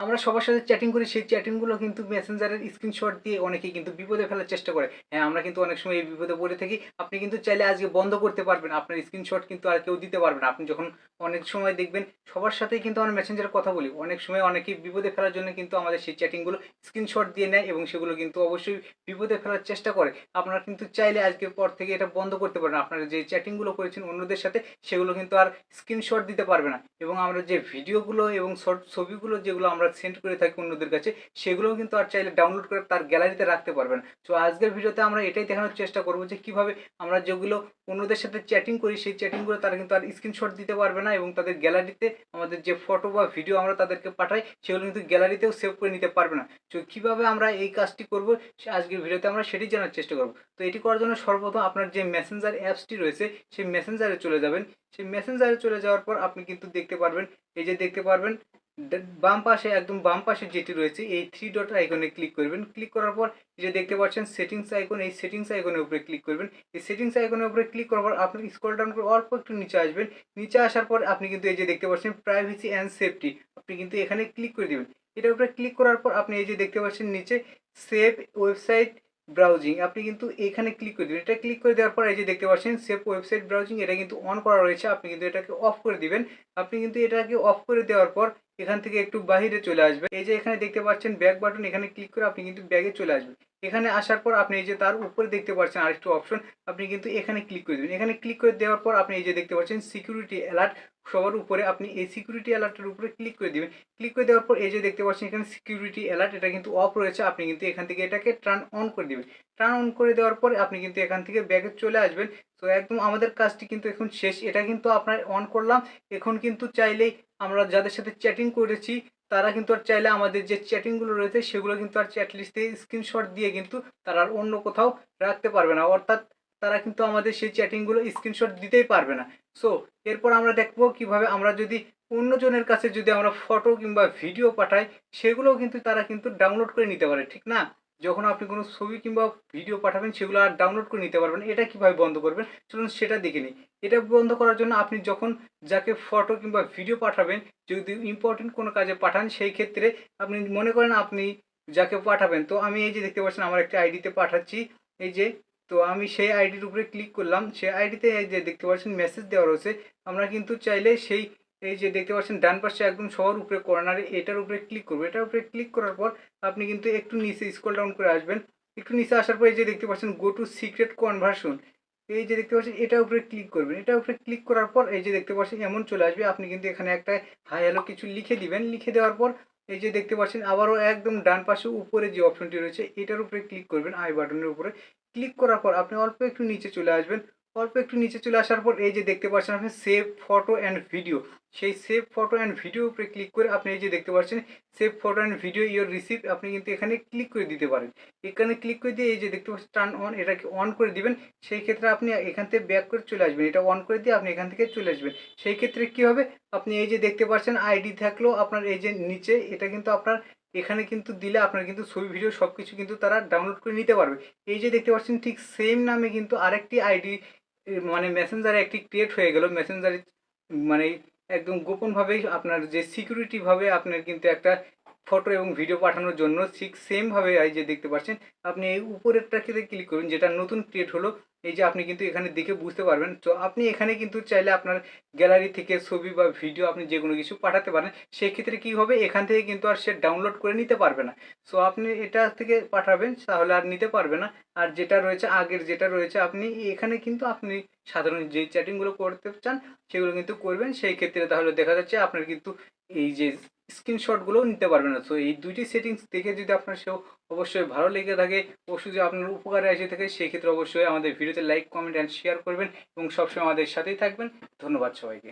আমরা সবার সাথে চ্যাটিং করি, সেই চ্যাটিংগুলো কিন্তু মেসেঞ্জারের স্ক্রিনশট দিয়ে অনেকেই কিন্তু বিপদে ফেলার চেষ্টা করে। হ্যাঁ, আমরা কিন্তু অনেক সময় এই বিপদে পড়ে থাকি। আপনি কিন্তু চাইলে আজকে বন্ধ করতে পারবেন। আপনার স্ক্রিনশট কিন্তু আর কেউ দিতে পারবে না। আপনি যখন অনেক সময় দেখবেন সবার সাথেই কিন্তু আমরা মেসেঞ্জারে কথা বলি। অনেক সময় অনেকেই বিপদে ফেলার জন্য কিন্তু আমাদের সেই চ্যাটিংগুলো স্ক্রিনশট দিয়ে নেয় এবং সেগুলো কিন্তু অবশ্যই বিপদে ফেলার চেষ্টা করে। আপনারা কিন্তু চাইলে আজকের পর থেকে এটা বন্ধ করতে পারেন। আপনারা যে চ্যাটিংগুলো করেছেন অন্যদের সাথে সেগুলো কিন্তু আর স্ক্রিনশট দিতে পারবে না। এবং আমরা যে ভিডিওগুলো এবং শর্ট ছবিগুলো যেগুলো আমরা সেন্ড করে থাকি অন্যদের কাছে, সেগুলোও কিন্তু আর চাইলে ডাউনলোড করে তার গ্যালারিতে রাখতে পারবে না। সো আজকের ভিডিওতে আমরা এটাই দেখানোর চেষ্টা করব যে কিভাবে আমরা যেগুলো অন্যদের সাথে চ্যাটিং করি সেই চ্যাটিংগুলো তারা কিন্তু আর স্ক্রিনশট দিতে পারবে না এবং তাদের গ্যালারিতে আমাদের যে ফটো বা ভিডিও আমরা তাদেরকে পাঠাই সেগুলো কিন্তু গ্যালারিতেও সেভ করে নিতে পারবে না। তো কিভাবে আমরা এই কাজটি করব আজকের ভিডিওতে আমরা সেটি জানার চেষ্টা করব। তো এটি করার জন্য সর্বপ্রথম আপনার যে মেসেঞ্জার অ্যাপসটি রয়েছে সেই মেসেঞ্জারে চলে যাবেন। সেই মেসেঞ্জারে চলে যাওয়ার পর আপনি কিন্তু দেখতে পারবেন, এই যে দেখতে পারবেন বাম পাশে, একদম বাম পাশে যেটি রয়েছে এই থ্রি ডট আইকনে ক্লিক করবেন। ক্লিক করার পর এই যে দেখতে পাচ্ছেন সেটিংস আইকন, এই সেটিংস আইকনের উপরে ক্লিক করবেন। এই সেটিংস আইকনের উপরে ক্লিক করার পর আপনি স্ক্রল ডাউন করে অল্প একটু নিচে আসবেন। নিচে আসার পর আপনি কিন্তু এই যে দেখতে পাচ্ছেন প্রাইভেসি অ্যান্ড সেফটি, আপনি কিন্তু এখানে ক্লিক করে দিবেন। এটার উপরে ক্লিক করার পর আপনি এই যে দেখতে পাচ্ছেন নিচে সেভ ওয়েবসাইট ব্রাউজিং, আপনি কিন্তু এখানে ক্লিক করে দিবেন। এটা ক্লিক করে দেওয়ার পর এই যে দেখতে পাচ্ছেন সেভ ওয়েবসাইট ব্রাউজিং, এটা কিন্তু অন করা রয়েছে, আপনি কিন্তু এটাকে অফ করে দিবেন। আপনি কিন্তু এটাকে অফ করে দেওয়ার পর এখান থেকে একটু বাহিরে চলে আসবে। এই যে এখানে দেখতে পাচ্ছেন ব্যাক বাটন, এখানে ক্লিক করে আপনি কিন্তু ব্যাগে চলে আসবেন। এখানে আসার পর আপনি এই যে তার উপরে দেখতে পাচ্ছেন আরেকটু অপশন, আপনি কিন্তু এখানে ক্লিক করে দেবেন। এখানে ক্লিক করে দেওয়ার পর আপনি এই যে দেখতে পাচ্ছেন সিকিউরিটি অ্যালার্ট, সবার উপরে আপনি এই সিকিউরিটি অ্যালার্টের উপরে ক্লিক করে দিবেন। ক্লিক করে দেওয়ার পর এই যে দেখতে পাচ্ছেন এখানে সিকিউরিটি অ্যালার্ট, এটা কিন্তু অফ রয়েছে, আপনি কিন্তু এখান থেকে এটাকে টার্ন অন করে দিবেন। টার্ন অন করে দেওয়ার পরে আপনি কিন্তু এখান থেকে ব্যাগে চলে আসবেন। তো একদম আমাদের কাজটি কিন্তু এখন শেষ। এটা কিন্তু আপনার অন করলাম। এখন কিন্তু চাইলেই আমরা যাদের সাথে চ্যাটিং করেছি তারা কিন্তু আর চাইলে আমাদের যে চ্যাটিংগুলো রয়েছে সেগুলো কিন্তু আর চ্যাট লিস্টে স্ক্রিনশট দিয়ে কিন্তু তারা আর অন্য কোথাও রাখতে পারবে না, অর্থাৎ তারা কিন্তু আমাদের সেই চ্যাটিংগুলো স্ক্রিনশট দিতেই পারবে না। সো এরপর আমরা দেখবো কিভাবে আমরা যদি অন্যজনের কাছে যদি আমরা ফটো কিংবা ভিডিও পাঠাই সেগুলোও কিন্তু তারা কিন্তু ডাউনলোড করে নিতে পারে, ঠিক না? যখন আপনি কোনো ছবি কিংবা ভিডিও পাঠাবেন সেগুলো আর ডাউনলোড করে নিতে পারবেন। এটা কিভাবে বন্ধ করবেন চলুন সেটা দেখে নিই। এটা বন্ধ করার জন্য আপনি যখন যাকে ফটো কিংবা ভিডিও পাঠাবেন, যদি ইম্পর্টেন্ট কোনো কাজে পাঠান সেই ক্ষেত্রে আপনি মনে করেন আপনি যাকে পাঠাবেন, তো আমি এই যে দেখতে পাচ্ছেন আমার একটা আইডিতে পাঠাচ্ছি, এই যে, তো আমি সেই আইডির উপরে ক্লিক করলাম। সেই আইডিতে এই যে দেখতে পাচ্ছেন মেসেজ দেওয়া রয়েছে। আমরা কিন্তু চাইলে সেই এই যে দেখতে পাচ্ছেন ডান পাশে একদম সবার উপরে কর্নারে এটার উপরে ক্লিক করবো। এটার উপরে ক্লিক করার পর আপনি কিন্তু একটু নিচে স্ক্রল ডাউন করে আসবেন। একটু নিচে আসার পর এই যে দেখতে পাচ্ছেন গো টু সিক্রেট কনভার্সন, এই যে দেখতে পাচ্ছেন এটার উপরে ক্লিক করবেন। এটার উপরে ক্লিক করার পর এই যে দেখতে পাচ্ছেন এমন চলে আসবে, আপনি কিন্তু এখানে একটা হাই হ্যালো কিছু লিখে দিবেন। লিখে দেওয়ার পর এই যে দেখতে পাচ্ছেন আবারও একদম ডান পাশে উপরে যে অপশনটি রয়েছে এটার উপরে ক্লিক করবেন, আই বাটনের উপরে ক্লিক করার পর আপনি অল্প একটু নিচে চলে আসবেন। অল্প একটু নিচে চলে আসার পর এই যে দেখতে পাচ্ছেন আপনি সেভ ফটো অ্যান্ড ভিডিও, সেই সেভ ফটো অ্যান্ড ভিডিও উপরে ক্লিক করে আপনি এই যে দেখতে পাচ্ছেন save photo and video your receive, আপনি কিন্তু এখানে ক্লিক করে দিতে পারেন। এখানে ক্লিক করে দিয়ে এই যে দেখতে পাচ্ছেন টার্ন অন, এটাকে অন করে দিবেন। সেই ক্ষেত্রে আপনি এখান থেকে ব্যাক করে চলে আসবেন, এটা অন করে দিয়ে আপনি এখান থেকে চলে আসবেন। সেই ক্ষেত্রে কি হবে, আপনি এই যে দেখতে পাচ্ছেন আইডি থাকলেও আপনার এই যে নিচে এটা কিন্তু আপনার এখানে কিন্তু দিলে আপনার কিন্তু ছবি ভিডিও সব কিছু কিন্তু তারা ডাউনলোড করে নিতে পারবে। এই যে দেখতে পাচ্ছেন ঠিক সেম নামে কিন্তু আরেকটি আইডি মানে মেসেঞ্জারে একটি ক্রিয়েট হয়ে গেল। মেসেঞ্জারে মানে একদম গোপনভাবেই আপনার যে সিকিউরিটিভাবে আপনার কিন্তু একটা ফটো এবং ভিডিও পাঠানোর জন্য ঠিক সেমভাবে এই যে দেখতে পাচ্ছেন আপনি এই উপরেরটাকে ক্লিক করুন যেটা নতুন ক্রিয়েট হলো। এই যে আপনি কিন্তু এখানে দেখে বুঝতে পারবেন। তো আপনি এখানে কিন্তু চাইলে আপনার গ্যালারি থেকে ছবি বা ভিডিও আপনি যে কোনো কিছু পাঠাতে পারেন। সেক্ষেত্রে কী হবে, এখান থেকে কিন্তু আর সে ডাউনলোড করে নিতে পারবে না। সো আপনি এটা থেকে পাঠাবেন তাহলে আর নিতে পারবে না। আর যেটা রয়েছে আগের যেটা রয়েছে আপনি এখানে কিন্তু আপনি সাধারণ যে চ্যাটিংগুলো করতে চান সেগুলো কিন্তু করবেন। সেই ক্ষেত্রে তাহলে দেখা যাচ্ছে আপনার কিন্তু এই যে স্ক্রিনশটগুলোও নিতে পারবেন না। সো এই দুইটি সেটিংস দেখে যদি আপনার সেও অবশ্যই ভালো লেগে থাকে, অবশ্যই যদি আপনার উপকারে এসে থাকে সেই ক্ষেত্রে অবশ্যই আমাদের ভিডিওতে লাইক কমেন্ট অ্যান্ড শেয়ার করবেন এবং সবসময় আমাদের সাথেই থাকবেন। ধন্যবাদ সবাইকে।